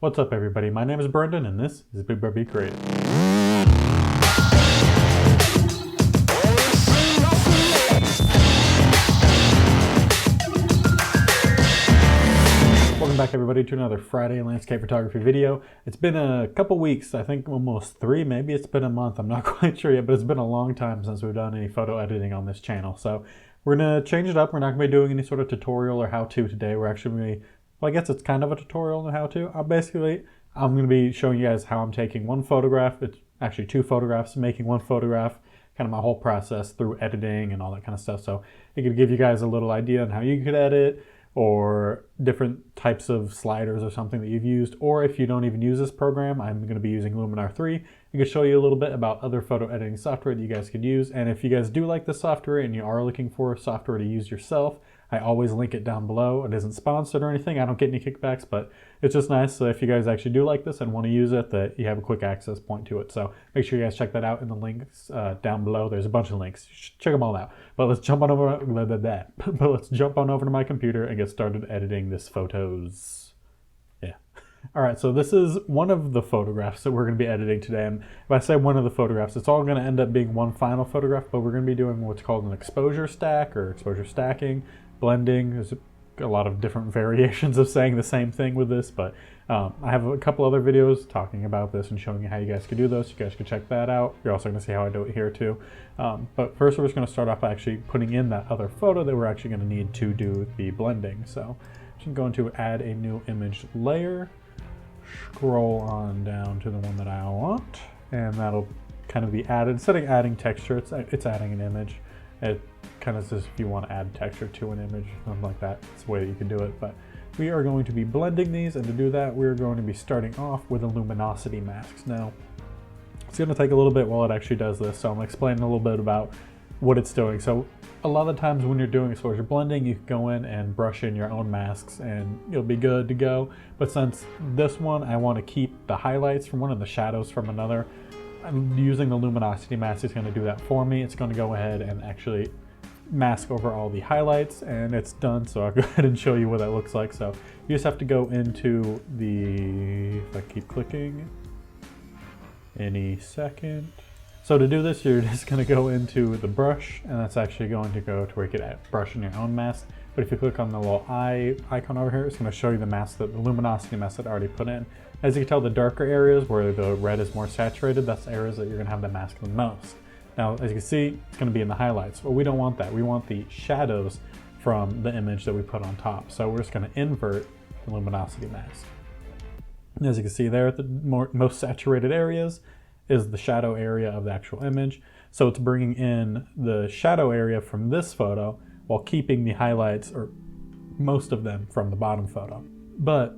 What's up everybody, my name is Brendan and this is BigBearB Creative. Welcome back everybody to another Friday landscape photography video. It's been a couple weeks, I think almost 3, maybe it's been a month, I'm not quite sure yet, but it's been a long time since we've done any photo editing on this channel. So we're gonna change it up. We're not gonna be doing any sort of tutorial or how-to today. We're actually gonna be, well, I guess it's kind of a tutorial on how-to. I'm going to be showing you guys how I'm taking one photograph. It's actually 2 photographs, making one photograph, kind of my whole process through editing and all that kind of stuff. So it could give you guys a little idea on how you could edit, or different types of sliders or something that you've used. Or if you don't even use this program, I'm going to be using Luminar 3. I can show you a little bit about other photo editing software that you guys could use. And if you guys do like the software and you are looking for software to use yourself, I always link it down below. It isn't sponsored or anything. I don't get any kickbacks, but it's just nice. So if you guys actually do like this and want to use it, that you have a quick access point to it. So make sure you guys check that out in the links down below. There's a bunch of links. Check them all out. But let's jump on over to my computer and get started editing this photos. Yeah. All right, so this is one of the photographs that we're going to be editing today. And if I say one of the photographs, it's all going to end up being one final photograph, but we're going to be doing what's called an exposure stack or exposure stacking. Blending. There's a lot of different variations of saying the same thing with this, but I have a couple other videos talking about this and showing you how you guys can do those. You guys can check that out. You're also going to see how I do it here too. But first we're just going to start off by actually putting in that other photo that we're actually going to need to do the blending. So I'm going to add a new image layer, scroll on down to the one that I want, and that'll kind of be added. Instead of adding texture, it's adding an image. It kind of says if you want to add texture to an image, something like that. It's the way that you can do it. But we are going to be blending these, and to do that, we're going to be starting off with a luminosity mask. Now, it's going to take a little bit while it actually does this, so I'm explaining a little bit about what it's doing. So a lot of the times when you're doing exposure blending, you can go in and brush in your own masks and you'll be good to go. But since this one, I want to keep the highlights from one and the shadows from another, I'm using the luminosity mask. It's going to do that for me. It's going to go ahead and actually mask over all the highlights, and it's done. So I'll go ahead and show you what that looks like. So you just have to go into the, if I keep clicking, any second. So to do this, you're just going to go into the brush, and that's actually going to go to where you could add brush in your own mask. But if you click on the little eye icon over here, it's going to show you the mask, that the luminosity mask that I already put in. As you can tell, the darker areas where the red is more saturated, that's the areas that you're going to have the mask the most. Now, as you can see, it's going to be in the highlights, but we don't want that. We want the shadows from the image that we put on top. So we're just going to invert the luminosity mask. And as you can see there, at the most saturated areas is the shadow area of the actual image. So it's bringing in the shadow area from this photo while keeping the highlights, or most of them, from the bottom photo. But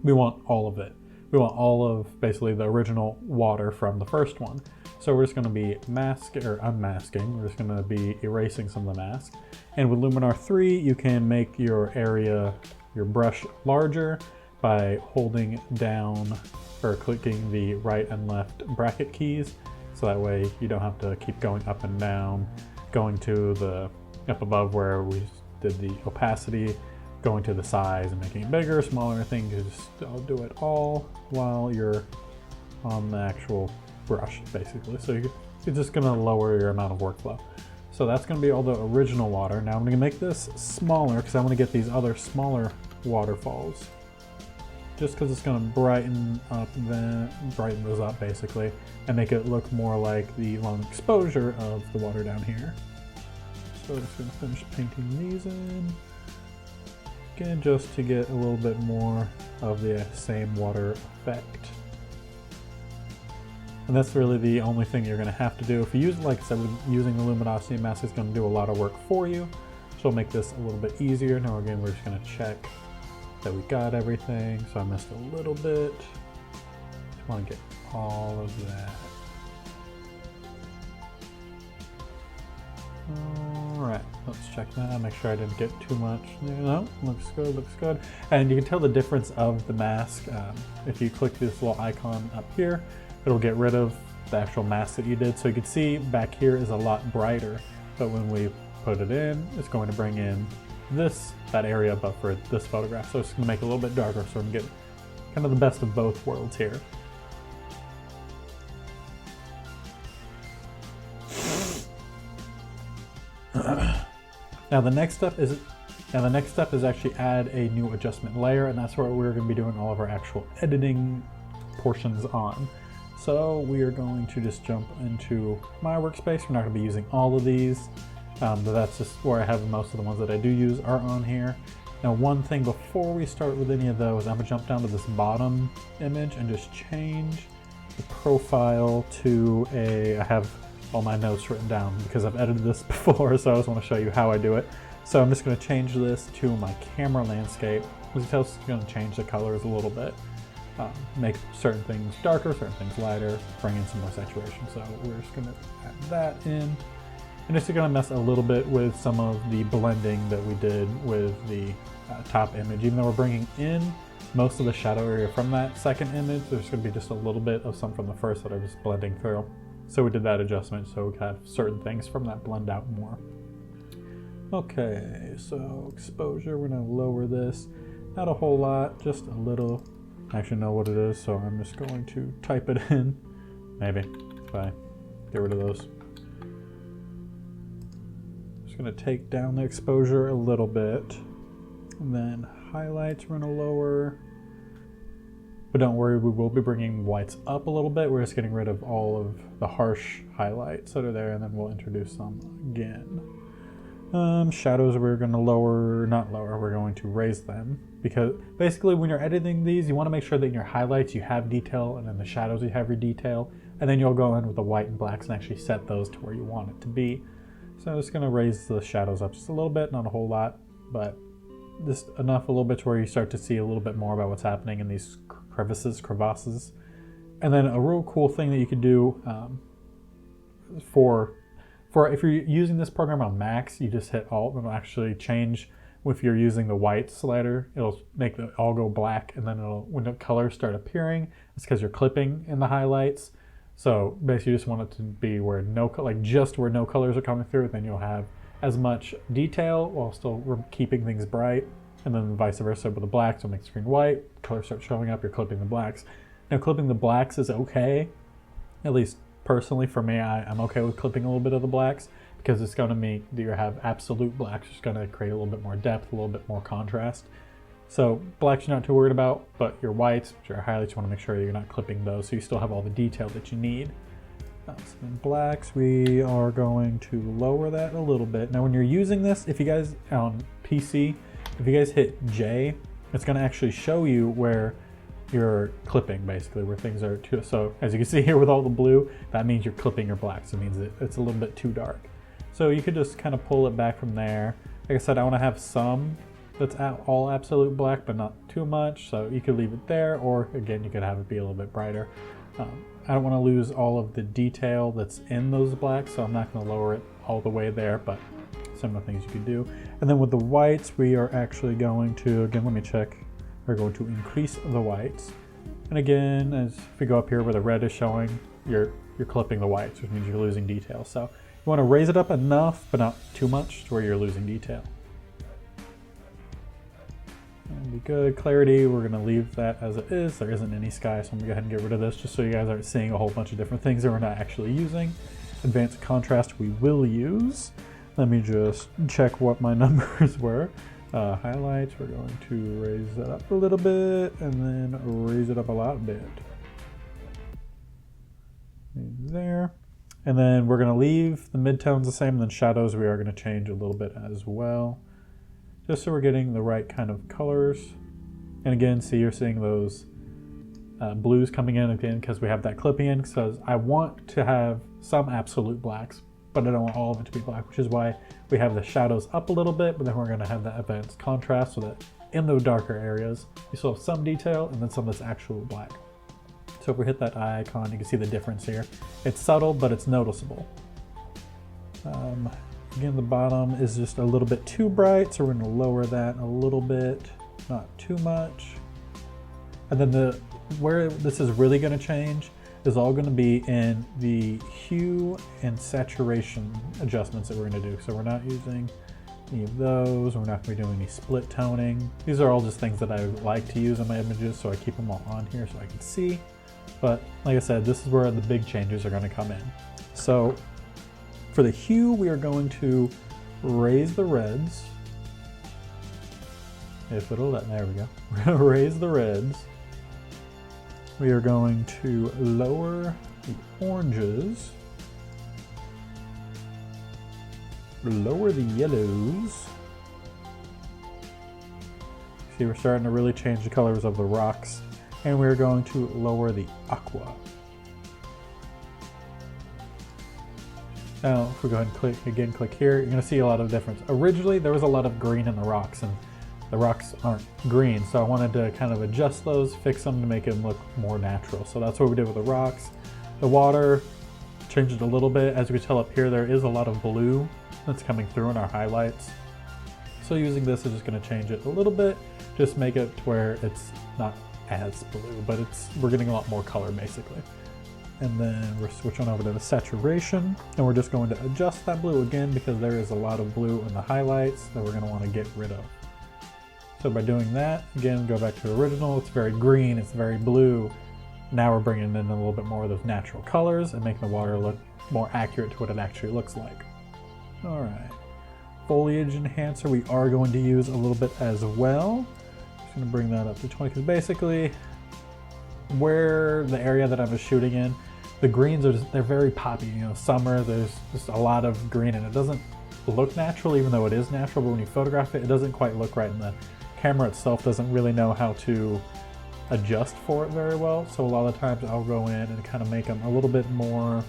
we want all of it. We want all of basically the original water from the first one. So we're just going to be unmasking. We're just going to be erasing some of the mask. And with Luminar 3, you can make your area, your brush larger by holding down or clicking the right and left bracket keys. So that way you don't have to keep going up and down, going to the up above where we did the opacity, going to the size and making it bigger, smaller. Thing is, I'll do it all while you're on the actual brush, basically. So you're just gonna lower your amount of workflow. So that's gonna be all the original water. Now I'm gonna make this smaller because I want to get these other smaller waterfalls. Just because it's gonna brighten those up basically, and make it look more like the long exposure of the water down here. So I'm just gonna finish painting these in. Again, just to get a little bit more of the same water effect. And that's really the only thing you're going to have to do. If you use, like I said, using the luminosity mask is going to do a lot of work for you. So it'll make this a little bit easier. Now again, we're just going to check that we got everything. So I missed a little bit. Just want to get all of that. Alright, let's check that, make sure I didn't get too much. No, looks good, looks good. And you can tell the difference of the mask. If you click this little icon up here, it'll get rid of the actual mask that you did. So you can see back here is a lot brighter, but when we put it in, it's going to bring in that area, but for this photograph. So it's going to make it a little bit darker, so we can get kind of the best of both worlds here. Now the next step is actually add a new adjustment layer, and that's where we're going to be doing all of our actual editing portions on. So we are going to just jump into my workspace. We're not going to be using all of these, but that's just where I have most of the ones that I do use are on here. Now one thing before we start with any of those, I'm going to jump down to this bottom image and just change the profile to I have all my notes written down because I've edited this before, so I just want to show you how I do it. So I'm just going to change this to my camera landscape. As you tell, it's going to change the colors a little bit. Make certain things darker, certain things lighter, bring in some more saturation. So we're just going to add that in. And it's going to mess a little bit with some of the blending that we did with the top image. Even though we're bringing in most of the shadow area from that second image, there's going to be just a little bit of some from the first that are just blending through. So we did that adjustment so we have certain things from that blend out more. Okay, so exposure, we're going to lower this. Not a whole lot, just a little. I actually know what it is, so I'm just going to type it in. Maybe, if I get rid of those. Just going to take down the exposure a little bit. And then highlights we're going to lower. But don't worry, we will be bringing whites up a little bit. We're just getting rid of all of the harsh highlights that are there, and then we'll introduce some again. Shadows we're going to we're going to raise them. Because basically when you're editing these, you want to make sure that in your highlights you have detail, and in the shadows you have your detail. And then you'll go in with the white and blacks and actually set those to where you want it to be. So I'm just going to raise the shadows up just a little bit, not a whole lot, but just enough a little bit to where you start to see a little bit more about what's happening in these crevasses. And then a real cool thing that you could do for if you're using this program on Macs, you just hit Alt and it'll actually change. If you're using the white slider, it'll make it all go black, and then when the colors start appearing, it's because you're clipping in the highlights. So basically you just want it to be where just where no colors are coming through, then you'll have as much detail while still keeping things bright. And then vice versa with the blacks, will make the screen white, colors start showing up, you're clipping the blacks. Now clipping the blacks is okay, at least personally for me, I'm okay with clipping a little bit of the blacks because it's going to make you have absolute blacks. It's going to create a little bit more depth, a little bit more contrast. So blacks you're not too worried about, but your whites, which are highlights, you want to make sure you're not clipping those so you still have all the detail that you need. So then blacks, we are going to lower that a little bit. Now when you're using this, if you guys on PC, if you guys hit J, it's going to actually show you where you're clipping, basically, where things are too. So as you can see here with all the blue, that means you're clipping your blacks. It means it's a little bit too dark. So you could just kind of pull it back from there. Like I said, I want to have some that's all absolute black, but not too much. So you could leave it there, or again, you could have it be a little bit brighter. I don't want to lose all of the detail that's in those blacks, so I'm not going to lower it all the way there, but similar things you could do. And then with the whites, we are actually going to, again, let me check. We're going to increase the whites. And again, as if we go up here where the red is showing, you're clipping the whites, which means you're losing detail. So you want to raise it up enough, but not too much to where you're losing detail. And be good. Clarity, we're going to leave that as it is. There isn't any sky, so I'm going to go ahead and get rid of this just so you guys aren't seeing a whole bunch of different things that we're not actually using. Advanced contrast we will use. Let me just check what my numbers were. Highlights, we're going to raise that up a little bit and then raise it up a lot bit. There. And then we're going to leave the midtones the same, and then shadows we are going to change a little bit as well, just so we're getting the right kind of colors. And again, see, you're seeing those blues coming in again because we have that clipping in, because I want to have some absolute blacks, but I don't want all of it to be black, which is why we have the shadows up a little bit, but then we're going to have that advanced contrast so that in those darker areas, you still have some detail and then some that's actual black. So if we hit that eye icon, you can see the difference here. It's subtle, but it's noticeable. Again, the bottom is just a little bit too bright, so we're going to lower that a little bit, not too much. And then where this is really going to change is all going to be in the hue and saturation adjustments that we're going to do. So we're not using any of those. We're not going to be doing any split toning. These are all just things that I like to use in my images, so I keep them all on here so I can see. But like I said, this is where the big changes are going to come in. So for the hue, we are going to raise the reds. If it'll let, there we go. We're going to raise the reds. We are going to lower the oranges. Lower the yellows. See, we're starting to really change the colors of the rocks. And we're going to lower the aqua. Now, if we go ahead and click here, you're going to see a lot of difference. Originally, there was a lot of green in the rocks, and the rocks aren't green, so I wanted to kind of adjust those, fix them to make them look more natural. So that's what we did with the rocks. The water, changed it a little bit. As you can tell up here, there is a lot of blue that's coming through in our highlights. So using this is just going to change it a little bit, just make it to where it's not as blue, but we're getting a lot more color basically. And then we're switching over to the saturation, and we're just going to adjust that blue again because there is a lot of blue in the highlights that we're going to want to get rid of. So by doing that, again, go back to the original, it's very green, it's very blue. Now we're bringing in a little bit more of those natural colors and making the water look more accurate to what it actually looks like. All right, foliage enhancer we are going to use a little bit as well. Just going to bring that up to 20 because basically where the area that I was shooting in, the greens are they're very poppy. You know, summer, there's just a lot of green and it doesn't look natural even though it is natural, but when you photograph it, it doesn't quite look right, and the camera itself doesn't really know how to adjust for it very well. So a lot of times I'll go in and kind of make them a little bit more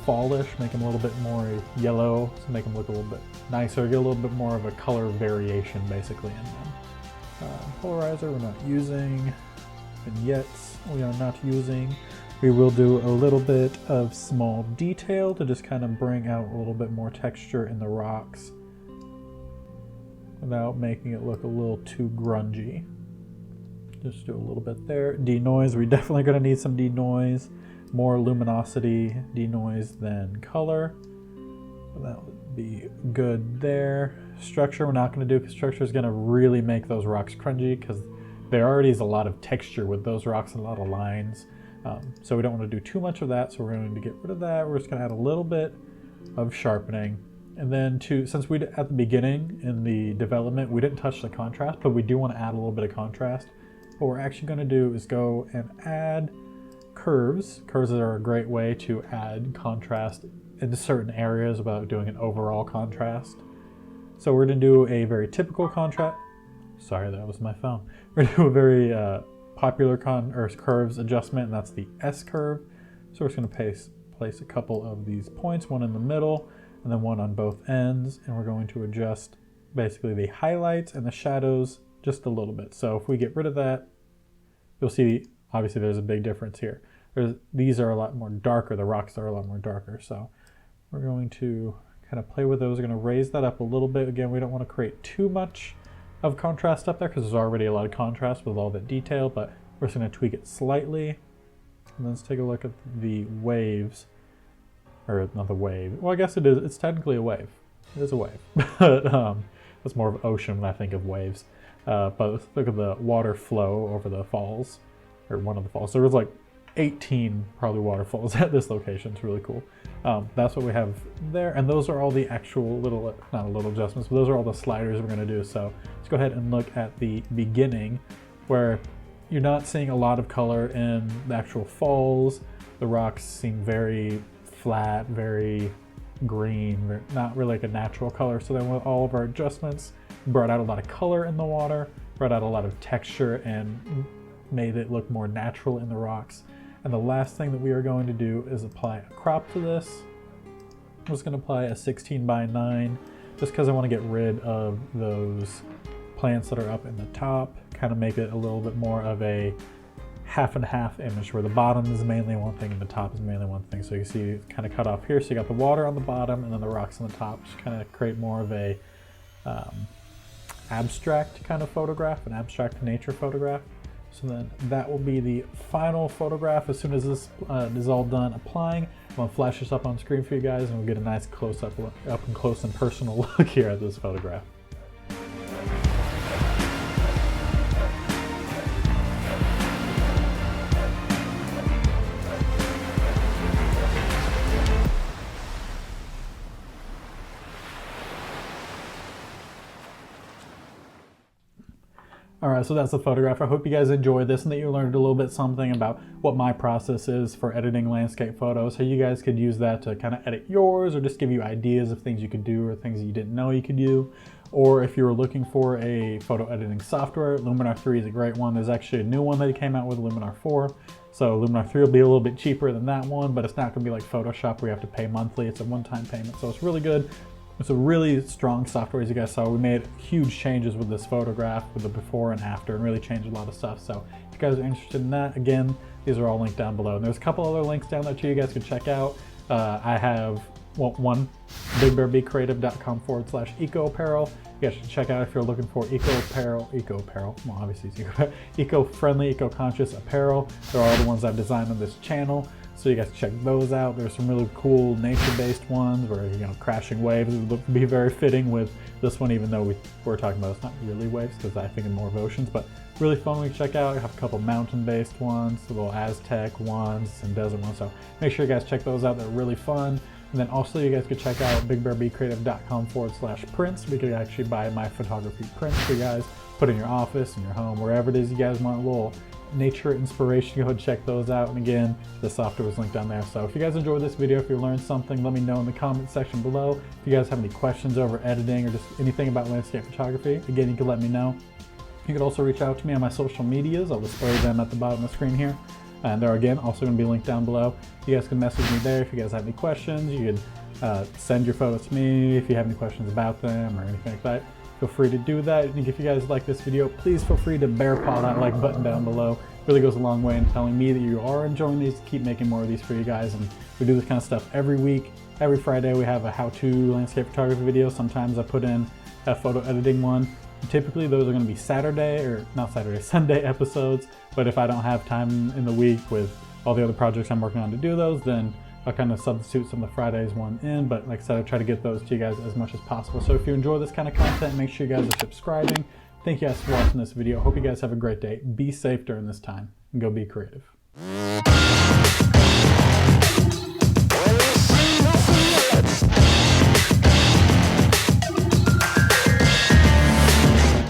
fallish, make them a little bit more yellow, to make them look a little bit nicer, get a little bit more of a color variation basically in them. Polarizer we're not using, vignettes we are not using. We will do a little bit of small detail to just kind of bring out a little bit more texture in the rocks without making it look a little too grungy. Just do a little bit there. Denoise, we're definitely going to need some denoise. More luminosity denoise than color. So that would be good there. Structure we're not going to do because structure is going to really make those rocks crunchy because there already is a lot of texture with those rocks and a lot of lines. So we don't want to do too much of that, so we're going to get rid of that. We're just going to add a little bit of sharpening. And then since we at the beginning in the development, we didn't touch the contrast, but we do want to add a little bit of contrast. What we're actually going to do is go and add curves. Curves are a great way to add contrast into certain areas without doing an overall contrast. So we're going to do a very typical contrast. Sorry, that was my phone. We're going to do a very popular curves adjustment, and that's the S curve. So we're just going to place a couple of these points, one in the middle and then one on both ends, and we're going to adjust basically the highlights and the shadows just a little bit. So if we get rid of that, you'll see obviously there's a big difference here. These are a lot more darker, the rocks are a lot more darker. So we're going to kind of play with those. We're going to raise that up a little bit. Again, we don't want to create too much of contrast up there because there's already a lot of contrast with all that detail, but we're just going to tweak it slightly. And let's take a look at the waves, or not the wave. Well, I guess it is. It's technically a wave. It is a wave, but it's more of ocean when I think of waves. But let's look at the water flow over the falls, or one of the falls. So there was like 18 probably waterfalls at this location. It's really cool. That's what we have there, and those are all the actual little, not a little adjustments, but those are all the sliders we're going to do. So let's go ahead and look at the beginning where you're not seeing a lot of color in the actual falls. The rocks seem very flat, very green, not really like a natural color. So then with all of our adjustments, brought out a lot of color in the water, brought out a lot of texture, and made it look more natural in the rocks. And the last thing that we are going to do is apply a crop to this. I'm just going to apply a 16:9 just because I want to get rid of those plants that are up in the top, kind of make it a little bit more of a half and half image where the bottom is mainly one thing and the top is mainly one thing. So you see it's kind of cut off here. So you got the water on the bottom and then the rocks on the top, just kind of create more of a abstract kind of photograph, an abstract nature photograph. So then that will be the final photograph. As soon as this is all done applying, I'm gonna flash this up on screen for you guys and we'll get a nice close-up, up and close and personal look here at this photograph. All right, so that's the photograph. I hope you guys enjoyed this and that you learned a little bit something about what my process is for editing landscape photos, how you guys could use that to kind of edit yours or just give you ideas of things you could do or things you didn't know you could do. Or if you were looking for a photo editing software, Luminar 3 is a great one. There's actually a new one that came out with, Luminar 4. So Luminar 3 will be a little bit cheaper than that one, but it's not gonna be like Photoshop where you have to pay monthly. It's a one-time payment, so it's really good. It's a really strong software, as you guys saw. We made huge changes with this photograph, with the before and after, and really changed a lot of stuff. So if you guys are interested in that, again, these are all linked down below. And there's a couple other links down there too you guys can check out. I have one, BigBearBCreative.com/eco apparel. You guys should check out if you're looking for eco apparel, well obviously it's eco-friendly, eco-conscious apparel. They're all the ones I've designed on this channel. So you guys check those out. There's some really cool nature-based ones where, you know, crashing waves would be very fitting with this one, even though we're talking about it's not really waves because I think of more of oceans, but really fun one to check out. I have a couple mountain-based ones, the little Aztec ones, and desert ones. So make sure you guys check those out. They're really fun. And then also you guys could check out BigBearBCreative.com/prints. We could actually buy my photography prints for you guys, put in your office, in your home, wherever it is you guys want a little nature inspiration. Go ahead and check those out. And again, the software is linked down there. So if you guys enjoyed this video, if you learned something, let me know in the comment section below. If you guys have any questions over editing or just anything about landscape photography, again, you can let me know. You can also reach out to me on my social medias. I'll display them at the bottom of the screen here. And they're, again, also going to be linked down below. You guys can message me there if you guys have any questions. You can send your photos to me if you have any questions about them or anything like that. Feel free to do that. And if you guys like this video, please feel free to bear paw that like button down below. It really goes a long way in telling me that you are enjoying these. Keep making more of these for you guys. And we do this kind of stuff every week. Every Friday we have a how-to landscape photography video. Sometimes I put in a photo editing one. Typically those are going to be Sunday episodes, but if I don't have time in the week with all the other projects I'm working on to do those, then I'll kind of substitute some of the Fridays one in. But like I said, I try to get those to you guys as much as possible. So if you enjoy this kind of content, make sure you guys are subscribing. Thank you guys for watching this video. Hope you guys have a great day. Be safe during this time and go be creative.